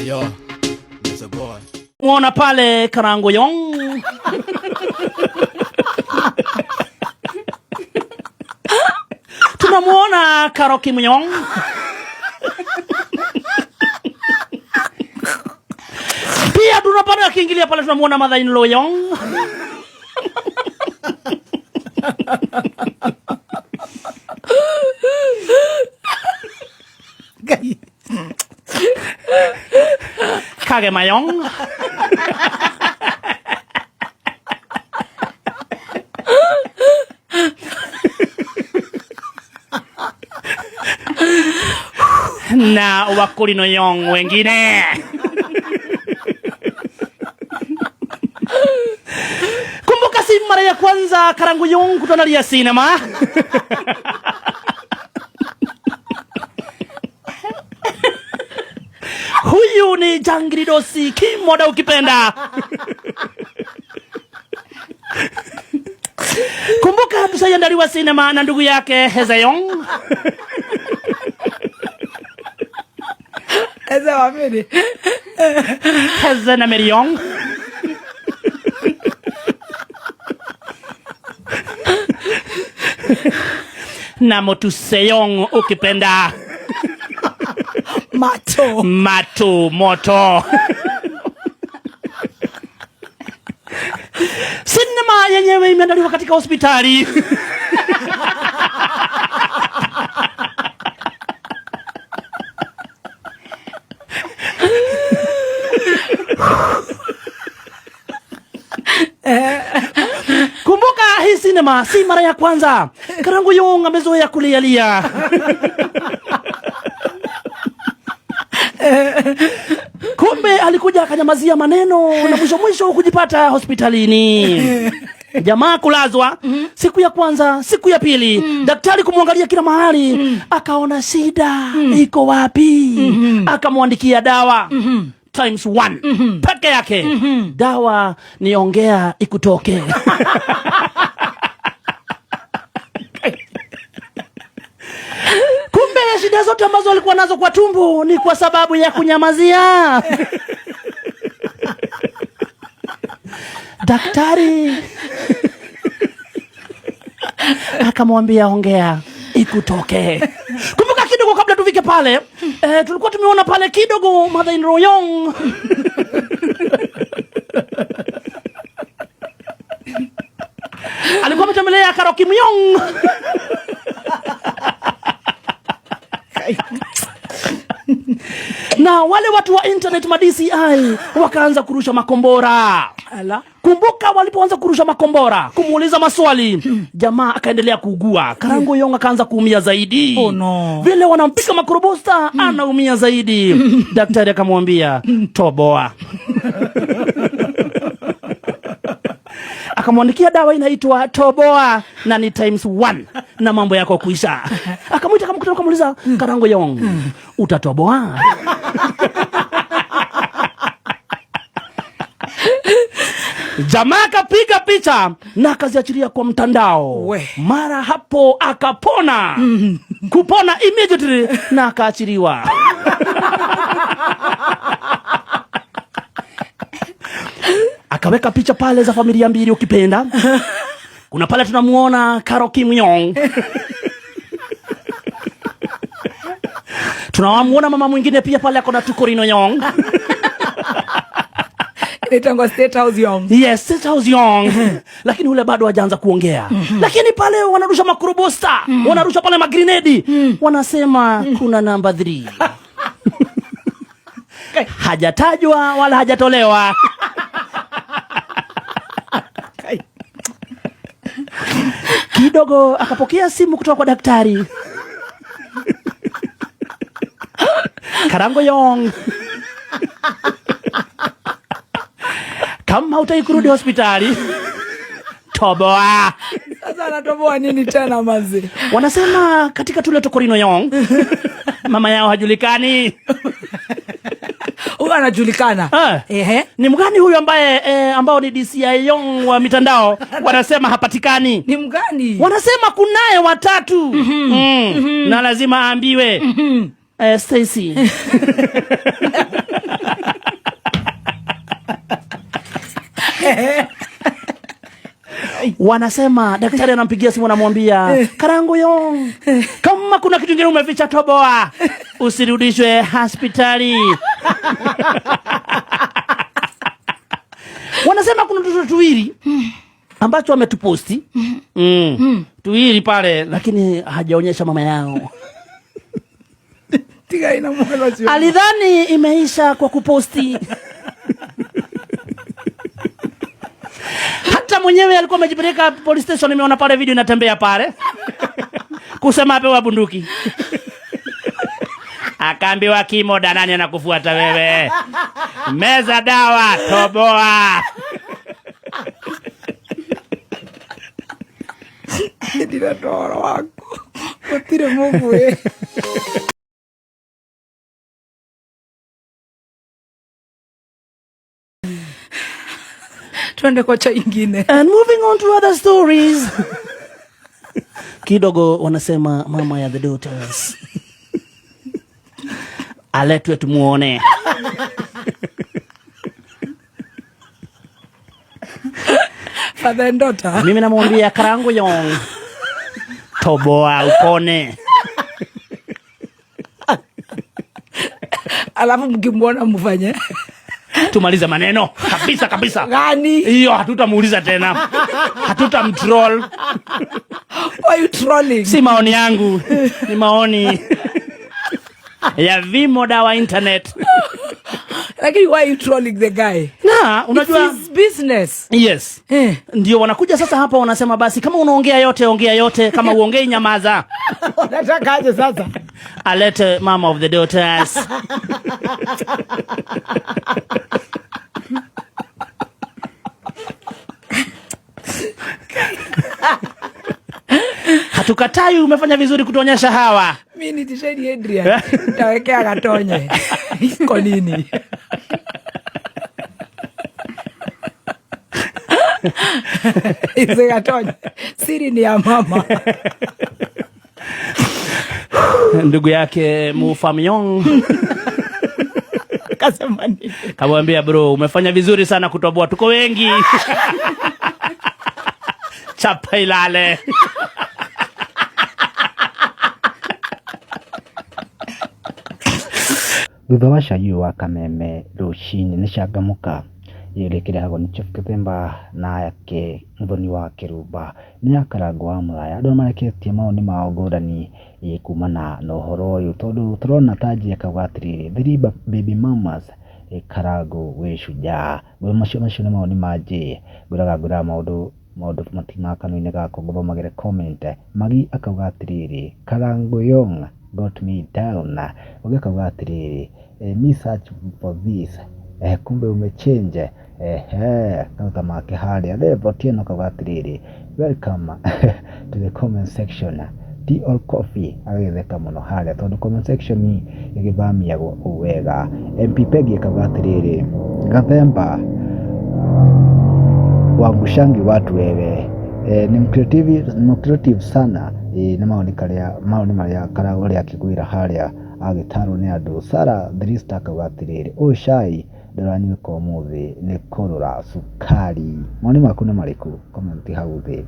Yo, there's a boy. Muona pale Karango Yong. Tunamuona Karoki Myong. Pia tunapata akiingilia pale tunamuona Mother-in-law Yong. Kage Mayong. Na Wakulino Yong wengine. Kumbuka si mara ya kwanza Karango Yong kutonalia sinema. Huyu ni Jangiri Dosi Kimoda ukipenda. Kumbuka tusaiandaliwa sinema na ndugu yake Heza Yong. Heza wamini. Heza na Mary Yong. Na Motuse Yong ukipenda. Moto. Sinema yenyewe imeandaliwa katika hospitali. Kumbuka hii sinema si mara ya kwanza. Karango Yong amezoea kulialia. Kumbe alikuja akanyamazia maneno na mwisho kujipata hospitalini. Jamaa kulazwa siku ya kwanza, siku ya pili, daktari kumwangalia kila mahali, akaona shida iko wapi, akamwandikia dawa times 1 peke yake. Dawa ni ongea ikutoke. Kumbe shida zote ambazo alikuwa nazo kwa tumbo ni kwa sababu ya kunyamazia. Daktari akamwambia ongea ikutoke. Kumbuka kidogo kabla tufike pale, tulikuwa tumeona pale kidogo Mother-in-law Yong. Alikuwa ametembelea Karoki Myong. Na wale watu wa internet ma DCI wakaanza kurusha makombora. Ala. Kumbuka walipoanza kurusha makombora kumuuliza maswali, jamaa akaendelea kuugua. Karango Yong akaanza kuumia zaidi. Oh no. Vile wanampika makrobosta anaumia zaidi. Daktari akamwambia toboa. Akamwandikia dawa inaitwa toboa na ni times 1 na mambo yako kuisha. Akamuita akamuuliza Karango Yong, utatoboa? Jamaa akapiga picha na akaziachilia kwa mtandao. Mara hapo akapona. Kupona immediately na akaachiliwa. Akaweka picha pale za familia mbili ukipenda. Kuna pale tunamuona Karoki Myong. Tunamuona mama mwingine pia pale akona Tukorino Yong. Inaitwa State House Yong. Yes, State House Yong. Lakini ule bado hajaanza kuongea. Lakini pale wanarusha makrobosta, wanarusha pale magrenade. Wanasema kuna number 3. Hajatajwa wala hajatolewa. Kidogo akapokea simu kutoka kwa daktari. Karango Yong, kama hutaki kurudi hospitali, toboa. Sasa anatoboa nini tena mazi? Wanasema katika tule Tukorino Yong, mama yao hajulikani. Huyu anajulikana. Ni mgani huyu ambaye ambao ni DCI Yong wa mitandao wanasema hapatikani? Ni mgani? Wanasema kunaye watatu. Na lazima aambiwe. Stacy. Wanasema daktari anampigia simu anamwambia, Karangu Yong, kama kuna kitu kingine umeficha toboa, usirudishwe hospitali. Wanasema kuna tutu tuwili ambacho wametuposti tuwili pale, lakini hajaonyesha mama yao. Alidhani imeisha kwa kuposti. Hata mwenyewe alikuwa amejipeleka police station, nimeona pale video inatembea pale. Kusema apewa bunduki. Akaambiwa Kimoda, nani anakufuata wewe? Meza dawa, toboa. Ndira toro wako. Kutire Mungu Tuende kwa cha ingine. And moving on to other stories. Kidogo wanasema mama ya the daughters aletwe tumuone. Father and daughter. Mimi namwambia Karangu Yong, toboa upone. Alafu mkimwona mfanye tumalize maneno kabisa kabisa. Gani? Hiyo hatutamuuliza tena. Hatutamtroll. Why you trolling? Si maoni yangu, ni maoni ya Vimoda wa internet. Lakini why you trolling the guy? Na unajua it's his business. Yes. Ndio wanakuja sasa hapa wanasema basi kama unaongea yote ongea yote, kama uongei nyamaza. Unatakaje sasa? Alete mama of the daughters. Hatukatai, umefanya vizuri kutuonyesha hawa. Mimi ni tisheni Adrian. Tawekea Gatonye. Iko nini? Ize Gatonye. Siri ni ya mama. Ndugu yake Mufamyong Kasema nini? kamwambia, bro, umefanya vizuri sana kutoboa, tuko wengi. Chapa ilale. Thutha wa cai wa kameme rucini nĩ cangamuka yĩrĩkĩragwo nĩ Chief Kĩthemba na yake Mũthoni wa Kĩrumba nĩ Karangu wa Mũraya. Andũ mareketie maoni mao ngũrani kumana na ũhoro ũyũ, tondũ tũrona Taji akauga atĩrĩrĩ, three baby mamas, Karangu wĩ shujaa. Macio nĩ maoni ma J. Ngwĩraga maũndũ matima kanua-inĩ gakwa ngũthomagĩre comment. Magi akauga atĩrĩrĩ, Karangu Yong got me down. Ũngĩ akauga atĩrĩrĩ, me search for this, kumbe umechange. Kauta make harĩa. Levo Tieno akauga atĩrĩrĩ, welcome to the comment section, tea or coffee. Agĩtheka mũno harĩa tondũ comment section ĩgĩthamiagwo wega. MP Peggy akauga atĩrĩrĩ, Gathemba wangushangi watu wewe, ni creative sana. Nĩ maoni marĩa Karangu ũrĩa akĩgwĩra harĩa agĩtarwo nĩ andũ. Sara Thrista akauga atĩrĩrĩ, ũyũ cai ndũranyuĩka ũmũthĩ nĩ kũrũra cukari. Maoni maku nĩ marĩkũ? Comment hau thĩ.